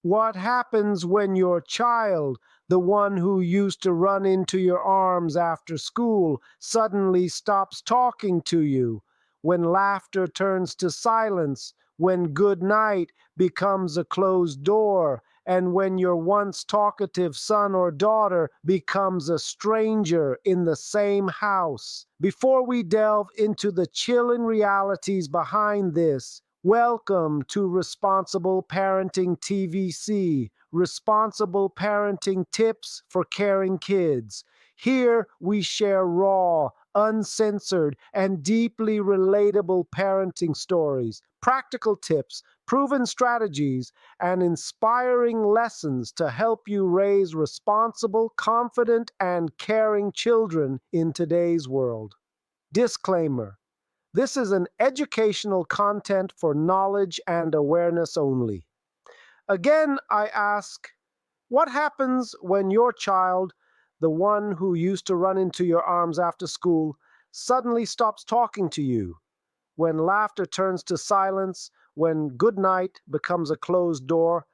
What happens when your child, the one who used to run into your arms after school, suddenly stops talking to you? When laughter turns to silence, when good night becomes a closed door, and when your once talkative son or daughter becomes a stranger in the same house. Before we delve into the chilling realities behind this, welcome to Responsible Parenting TVC, responsible parenting tips for caring kids. Here we share raw, uncensored, and deeply relatable parenting stories, practical tips, proven strategies, and inspiring lessons to help you raise responsible, confident, and caring children in today's world. Disclaimer: this is an educational content for knowledge and awareness only. Again, I ask, what happens when your child, the one who used to run into your arms after school, suddenly stops talking to you? When laughter turns to silence, when good night becomes a closed door,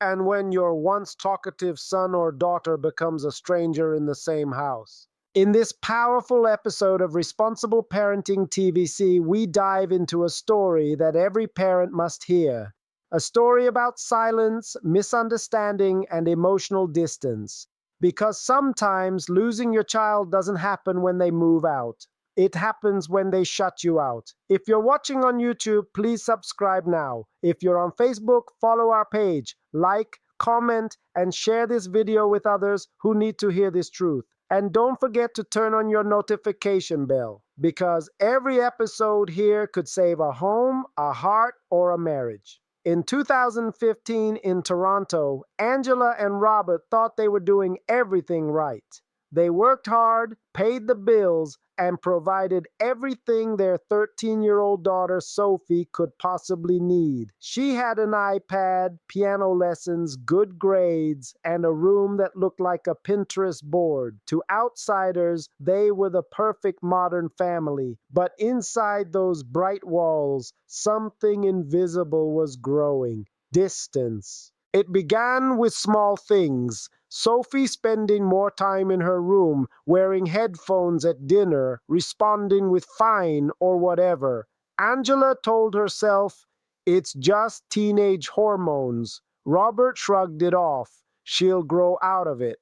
and when your once talkative son or daughter becomes a stranger in the same house. In this powerful episode of Responsible Parenting TVC, we dive into a story that every parent must hear. A story about silence, misunderstanding, and emotional distance. Because sometimes losing your child doesn't happen when they move out. It happens when they shut you out. If you're watching on YouTube, please subscribe now. If you're on Facebook, follow our page, like, comment, and share this video with others who need to hear this truth. And don't forget to turn on your notification bell, because every episode here could save a home, a heart, or a marriage. In 2015 in Toronto, Angela and Robert thought they were doing everything right. They worked hard, paid the bills, and provided everything their 13-year-old daughter Sophie could possibly need. She had an iPad, piano lessons, good grades, and a room that looked like a Pinterest board. To outsiders, they were the perfect modern family. But inside those bright walls, something invisible was growing. Distance. It began with small things. Sophie spending more time in her room, wearing headphones at dinner, responding with fine or whatever. Angela told herself, it's just teenage hormones. Robert shrugged it off. She'll grow out of it.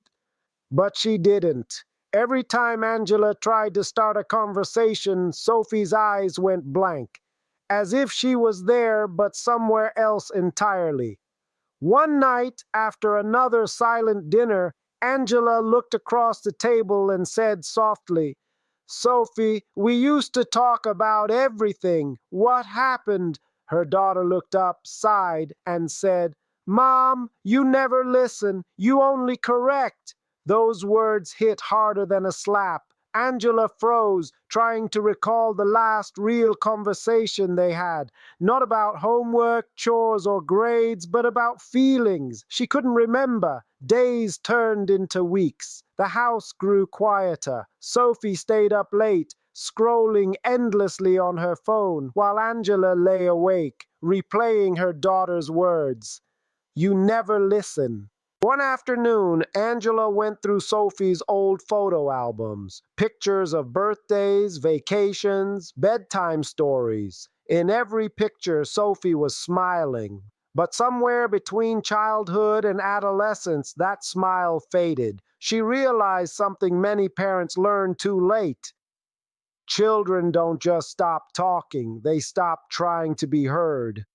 But she didn't. Every time Angela tried to start a conversation, Sophie's eyes went blank, as if she was there but somewhere else entirely. One night, after another silent dinner, Angela looked across the table and said softly, "Sophie, we used to talk about everything. What happened?" Her daughter looked up, sighed, and said, "Mom, you never listen. You only correct." Those words hit harder than a slap. Angela froze, trying to recall the last real conversation they had. Not about homework, chores, or grades, but about feelings. She couldn't remember. Days turned into weeks. The house grew quieter. Sophie stayed up late, scrolling endlessly on her phone, while Angela lay awake, replaying her daughter's words. "You never listen." One afternoon, Angela went through Sophie's old photo albums, pictures of birthdays, vacations, bedtime stories. In every picture, Sophie was smiling. But somewhere between childhood and adolescence, that smile faded. She realized something many parents learn too late. Children don't just stop talking, they stop trying to be heard.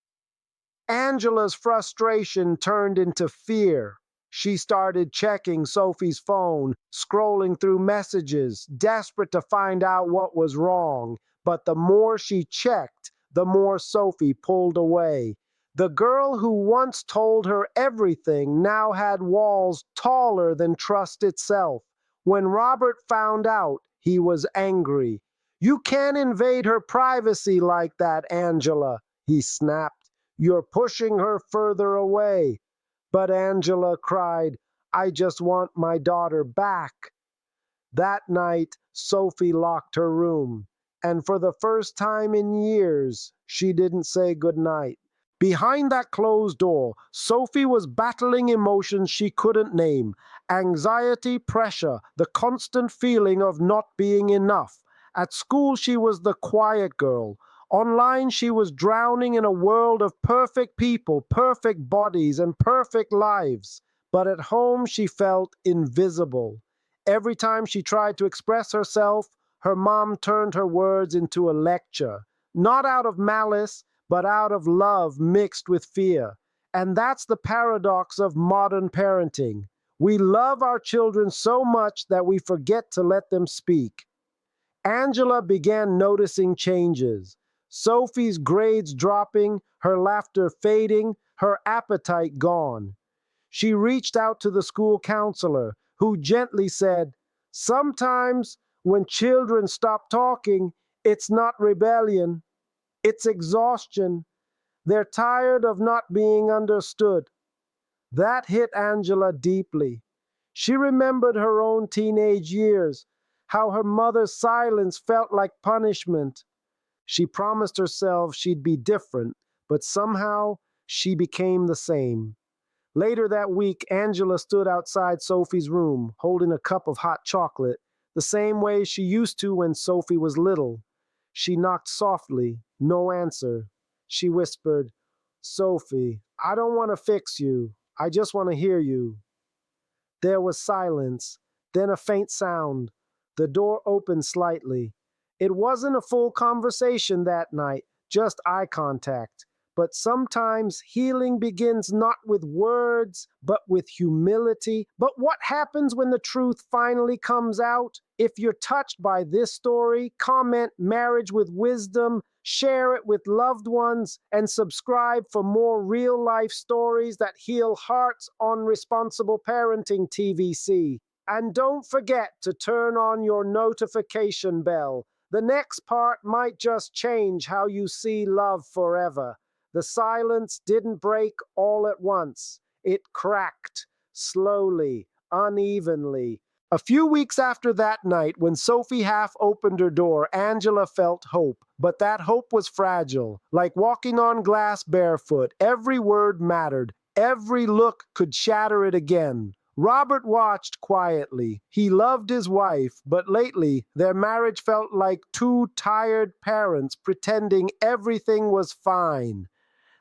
Angela's frustration turned into fear. She started checking Sophie's phone, scrolling through messages, desperate to find out what was wrong. But the more she checked, the more Sophie pulled away. The girl who once told her everything now had walls taller than trust itself. When Robert found out, he was angry. "You can't invade her privacy like that, Angela," he snapped. "You're pushing her further away." But Angela cried, "I just want my daughter back." That night, Sophie locked her room, and for the first time in years, she didn't say goodnight. Behind that closed door, Sophie was battling emotions she couldn't name: anxiety, pressure, the constant feeling of not being enough. At school, she was the quiet girl. Online, she was drowning in a world of perfect people, perfect bodies, and perfect lives. But at home, she felt invisible. Every time she tried to express herself, her mom turned her words into a lecture. Not out of malice, but out of love mixed with fear. And that's the paradox of modern parenting. We love our children so much that we forget to let them speak. Angela began noticing changes. Sophie's grades dropping, her laughter fading, her appetite gone. She reached out to the school counselor, who gently said, "Sometimes when children stop talking, it's not rebellion, it's exhaustion. They're tired of not being understood." That hit Angela deeply. She remembered her own teenage years, how her mother's silence felt like punishment. She promised herself she'd be different, but somehow she became the same. Later that week, Angela stood outside Sophie's room, holding a cup of hot chocolate, the same way she used to when Sophie was little. She knocked softly, no answer. She whispered, "Sophie, I don't want to fix you. I just want to hear you." There was silence, then a faint sound. The door opened slightly. It wasn't a full conversation that night, just eye contact. But sometimes healing begins not with words, but with humility. But what happens when the truth finally comes out? If you're touched by this story, comment "Marriage with Wisdom," share it with loved ones, and subscribe for more real life stories that heal hearts on Responsible Parenting TVC. And don't forget to turn on your notification bell. The next part might just change how you see love forever. The silence didn't break all at once. It cracked, slowly, unevenly. A few weeks after that night, when Sophie half opened her door, Angela felt hope. But that hope was fragile, like walking on glass barefoot. Every word mattered. Every look could shatter it again. Robert watched quietly. He loved his wife, but lately their marriage felt like two tired parents pretending everything was fine.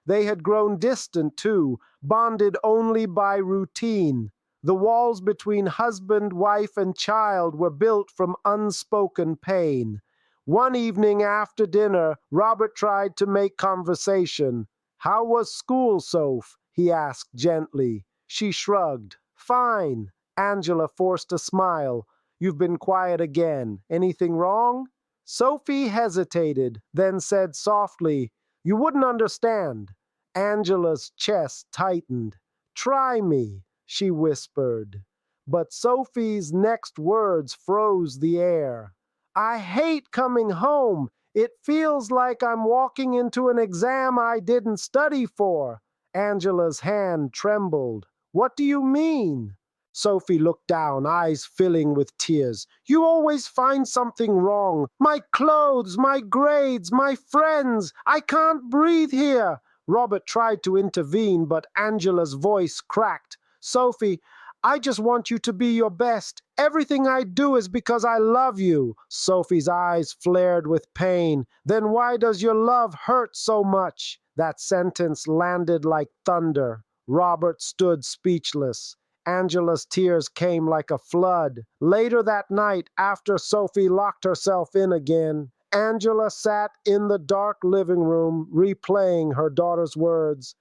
They had grown distant, too, bonded only by routine. The walls between husband, wife, and child were built from unspoken pain. One evening after dinner, Robert tried to make conversation. "How was school, Soph?" he asked gently. She shrugged. "Fine." Angela forced a smile. "You've been quiet again. Anything wrong?" Sophie hesitated, then said softly, "You wouldn't understand." Angela's chest tightened. "Try me," she whispered. But Sophie's next words froze the air. "I hate coming home. It feels like I'm walking into an exam I didn't study for." Angela's hand trembled. "What do you mean?" Sophie looked down, eyes filling with tears. "You always find something wrong. My clothes, my grades, my friends. I can't breathe here." Robert tried to intervene, but Angela's voice cracked. "Sophie, I just want you to be your best. Everything I do is because I love you." Sophie's eyes flared with pain. "Then why does your love hurt so much?" That sentence landed like thunder. Robert stood speechless. Angela's tears came like a flood. Later that night, after Sophie locked herself in again, Angela sat in the dark living room, replaying her daughter's words,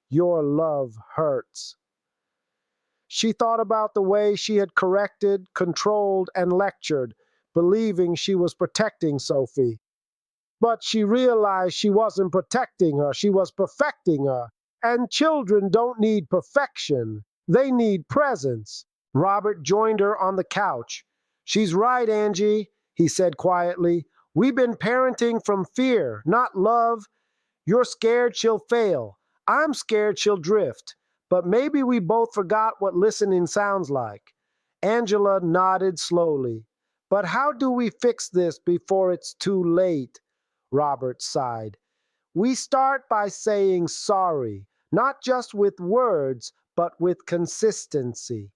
"Your love hurts." She thought about the way she had corrected, controlled, and lectured, believing she was protecting Sophie. But she realized she wasn't protecting her, she was perfecting her. And children don't need perfection, they need presence. Robert joined her on the couch. "She's right, Angie," he said quietly. "We've been parenting from fear, not love. You're scared she'll fail. I'm scared she'll drift. But maybe we both forgot what listening sounds like." Angela nodded slowly. "But how do we fix this before it's too late?" Robert sighed. We start by saying sorry, not just with words, but with consistency.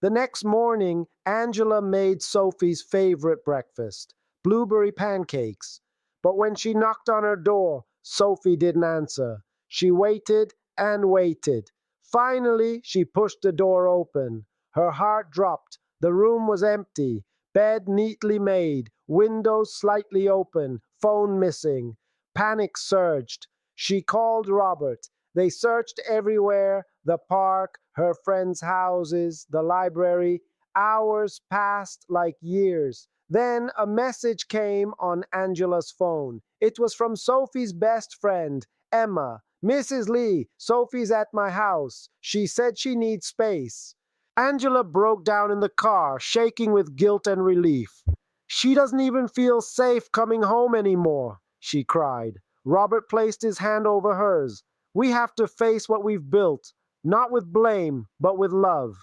The next morning, Angela made Sophie's favorite breakfast, blueberry pancakes. But when she knocked on her door, Sophie didn't answer. She waited and waited. Finally, she pushed the door open. Her heart dropped. The room was empty, bed neatly made, windows slightly open, phone missing. Panic surged. She called Robert. They searched everywhere, the park, her friends' houses, the library. Hours passed like years. Then a message came on Angela's phone. It was from Sophie's best friend, Emma. Mrs. Lee, Sophie's at my house. She said she needs space. Angela broke down in the car, shaking with guilt and relief. She doesn't even feel safe coming home anymore, she cried. Robert placed his hand over hers. We have to face what we've built, not with blame, but with love.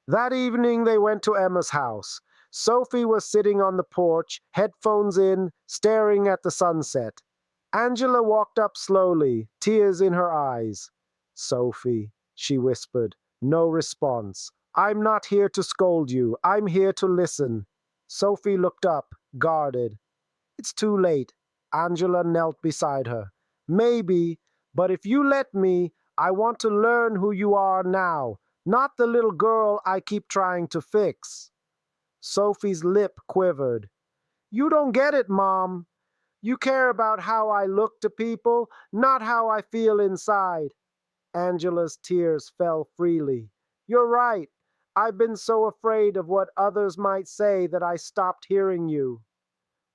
That evening they went to Emma's house. Sophie was sitting on the porch, headphones in, staring at the sunset. Angela walked up slowly, tears in her eyes. Sophie, she whispered. No response. I'm not here to scold you. I'm here to listen. Sophie looked up, guarded. It's too late. Angela knelt beside her. Maybe, but if you let me, I want to learn who you are now, not the little girl I keep trying to fix. Sophie's lip quivered. You don't get it, Mom. You care about how I look to people, not how I feel inside. Angela's tears fell freely. You're right. I've been so afraid of what others might say that I stopped hearing you.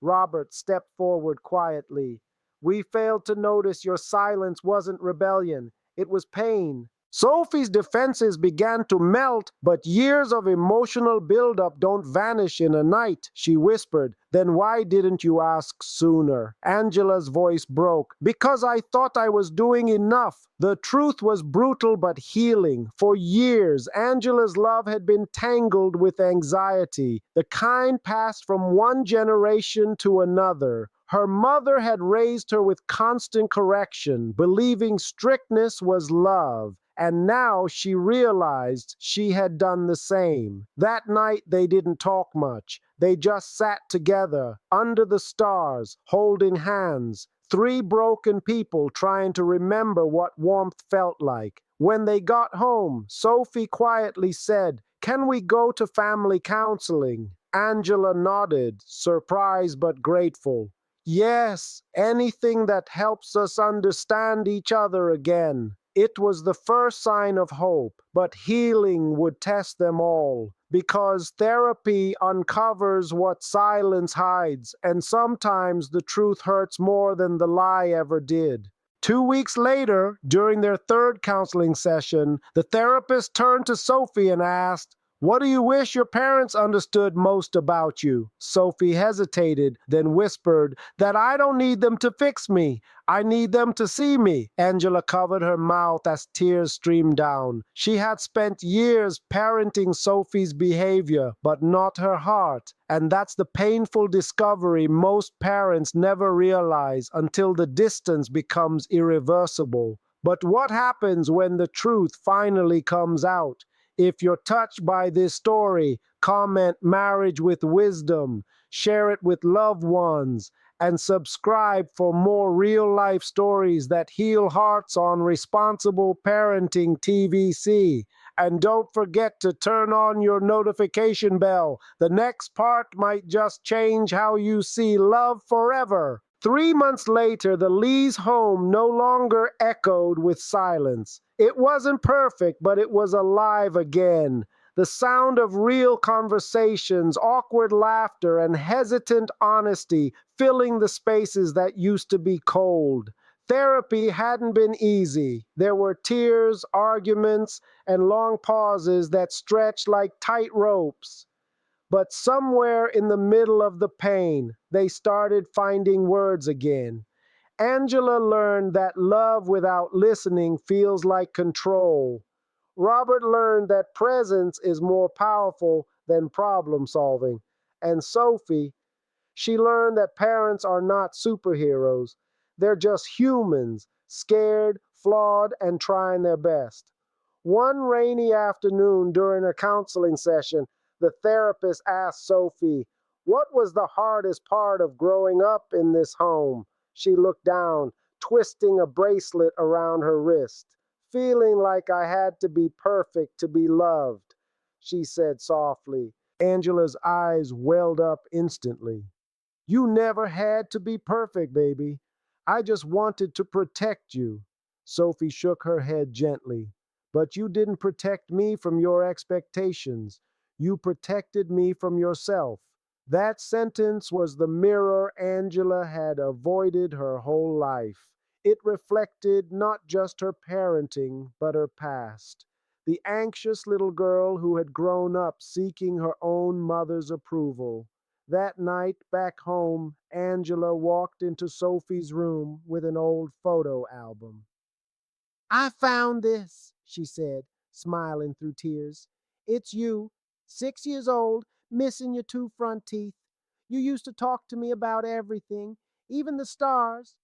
Robert stepped forward quietly. We failed to notice your silence wasn't rebellion, it was pain. Sophie's defenses began to melt, but years of emotional buildup don't vanish in a night, she whispered. Then why didn't you ask sooner? Angela's voice broke. Because I thought I was doing enough. The truth was brutal but healing. For years, Angela's love had been tangled with anxiety, the kind passed from one generation to another. Her mother had raised her with constant correction, believing strictness was love. And now she realized she had done the same. That night they didn't talk much. They just sat together, under the stars, holding hands. Three broken people trying to remember what warmth felt like. When they got home, Sophie quietly said, "Can we go to family counseling?" Angela nodded, surprised but grateful. Yes, anything that helps us understand each other again. It was the first sign of hope, but healing would test them all, because therapy uncovers what silence hides, and sometimes the truth hurts more than the lie ever did. 2 weeks later, during their third counseling session, the therapist turned to Sophie and asked, "What do you wish your parents understood most about you?" Sophie hesitated, then whispered, "That I don't need them to fix me. I need them to see me." Angela covered her mouth as tears streamed down. She had spent years parenting Sophie's behavior, but not her heart. And that's the painful discovery most parents never realize until the distance becomes irreversible. But what happens when the truth finally comes out? If you're touched by this story, comment "Marriage with Wisdom," share it with loved ones, and subscribe for more real-life stories that heal hearts on Responsible Parenting TVC. And don't forget to turn on your notification bell. The next part might just change how you see love forever. 3 months later, the Lees' home no longer echoed with silence. It wasn't perfect, but it was alive again. The sound of real conversations, awkward laughter, and hesitant honesty filling the spaces that used to be cold. Therapy hadn't been easy. There were tears, arguments, and long pauses that stretched like tight ropes. But somewhere in the middle of the pain, they started finding words again. Angela learned that love without listening feels like control. Robert learned that presence is more powerful than problem solving. And Sophie, she learned that parents are not superheroes. They're just humans, scared, flawed, and trying their best. One rainy afternoon during a counseling session, the therapist asked Sophie, "What was the hardest part of growing up in this home?" She looked down, twisting a bracelet around her wrist. "Feeling like I had to be perfect to be loved," she said softly. Angela's eyes welled up instantly. "You never had to be perfect, baby. I just wanted to protect you." Sophie shook her head gently. "But you didn't protect me from your expectations. You protected me from yourself." That sentence was the mirror Angela had avoided her whole life. It reflected not just her parenting, but her past. The anxious little girl who had grown up seeking her own mother's approval. That night, back home, Angela walked into Sophie's room with an old photo album. "I found this," she said, smiling through tears. "It's you, 6 years old, missing your two front teeth. You used to talk to me about everything, even the stars."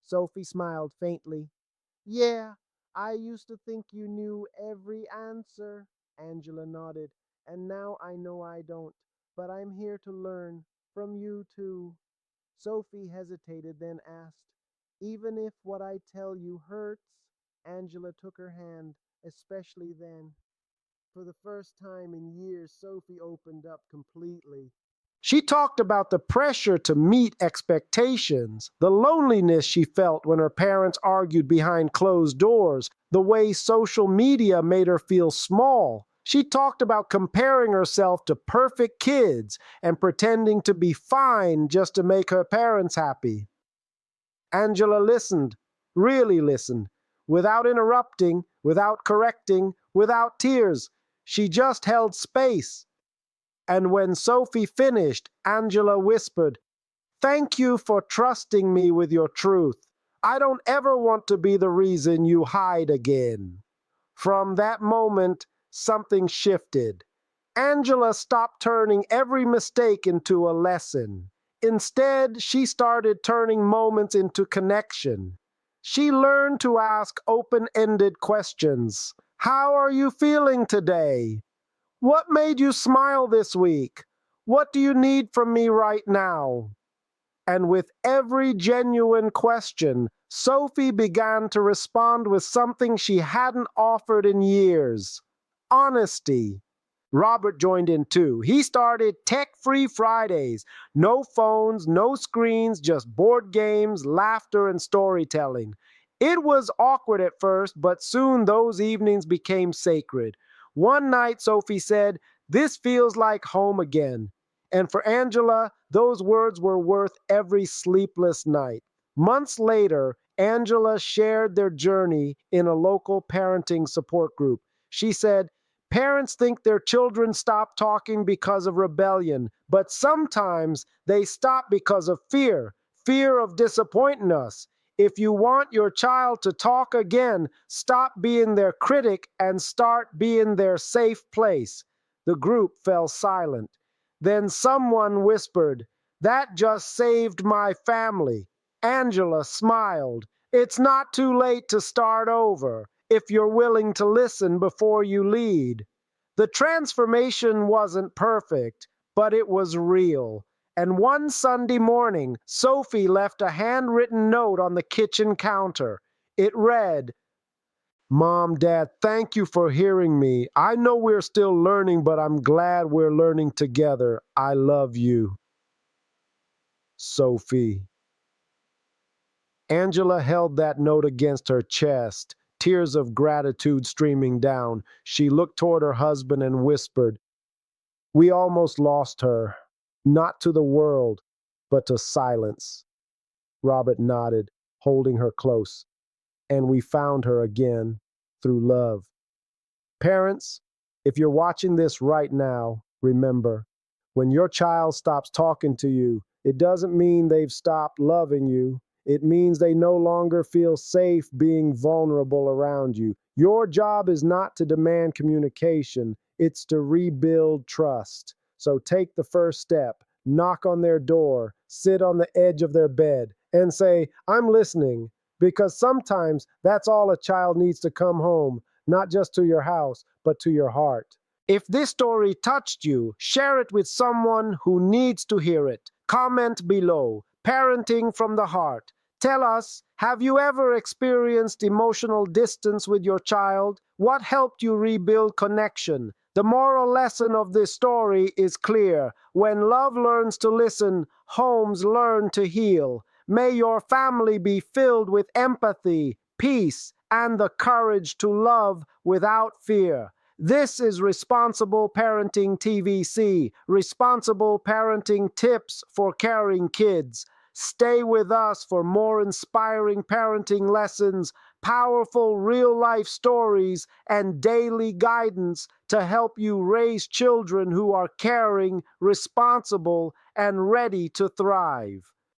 Sophie smiled faintly. "Yeah, I used to think you knew every answer." Angela nodded. "And now I know I don't, but I'm here to learn from you too." Sophie hesitated, then asked, "Even if what I tell you hurts?" Angela took her hand, especially then. For the first time in years, Sophie opened up completely. She talked about the pressure to meet expectations, the loneliness she felt when her parents argued behind closed doors, the way social media made her feel small. She talked about comparing herself to perfect kids and pretending to be fine just to make her parents happy. Angela listened, really listened, without interrupting, without correcting, without tears. She just held space. And when Sophie finished, Angela whispered, "Thank you for trusting me with your truth. I don't ever want to be the reason you hide again." From that moment, something shifted. Angela stopped turning every mistake into a lesson. Instead, she started turning moments into connection. She learned to ask open-ended questions. "How are you feeling today? What made you smile this week? What do you need from me right now?" And with every genuine question, Sophie began to respond with something she hadn't offered in years: honesty. Robert joined in too. He started Tech-Free Fridays. No phones, no screens, just board games, laughter, and storytelling. It was awkward at first, but soon those evenings became sacred. One night, Sophie said, "This feels like home again." And for Angela, those words were worth every sleepless night. Months later, Angela shared their journey in a local parenting support group. She said, "Parents think their children stop talking because of rebellion, but sometimes they stop because of fear, fear of disappointing us. If you want your child to talk again, stop being their critic and start being their safe place." The group fell silent. Then someone whispered, "That just saved my family." Angela smiled. "It's not too late to start over if you're willing to listen before you lead." The transformation wasn't perfect, but it was real. And one Sunday morning, Sophie left a handwritten note on the kitchen counter. It read, "Mom, Dad, thank you for hearing me. I know we're still learning, but I'm glad we're learning together. I love you, Sophie." Angela held that note against her chest, tears of gratitude streaming down. She looked toward her husband and whispered, "We almost lost her. Not to the world, but to silence." Robert nodded, holding her close. "And we found her again through love." Parents, if you're watching this right now, remember, when your child stops talking to you, it doesn't mean they've stopped loving you. It means they no longer feel safe being vulnerable around you. Your job is not to demand communication, it's to rebuild trust. So take the first step, knock on their door, sit on the edge of their bed, and say, I'm listening, because sometimes that's all a child needs to come home, not just to your house, but to your heart. If this story touched you, share it with someone who needs to hear it. Comment below. Parenting from the heart. Tell us, have you ever experienced emotional distance with your child? What helped you rebuild connection? The moral lesson of this story is clear. When love learns to listen, homes learn to heal. May your family be filled with empathy, peace, and the courage to love without fear. This is Responsible Parenting TVC, responsible parenting tips for caring kids. Stay with us for more inspiring parenting lessons, powerful real-life stories, and daily guidance to help you raise children who are caring, responsible, and ready to thrive.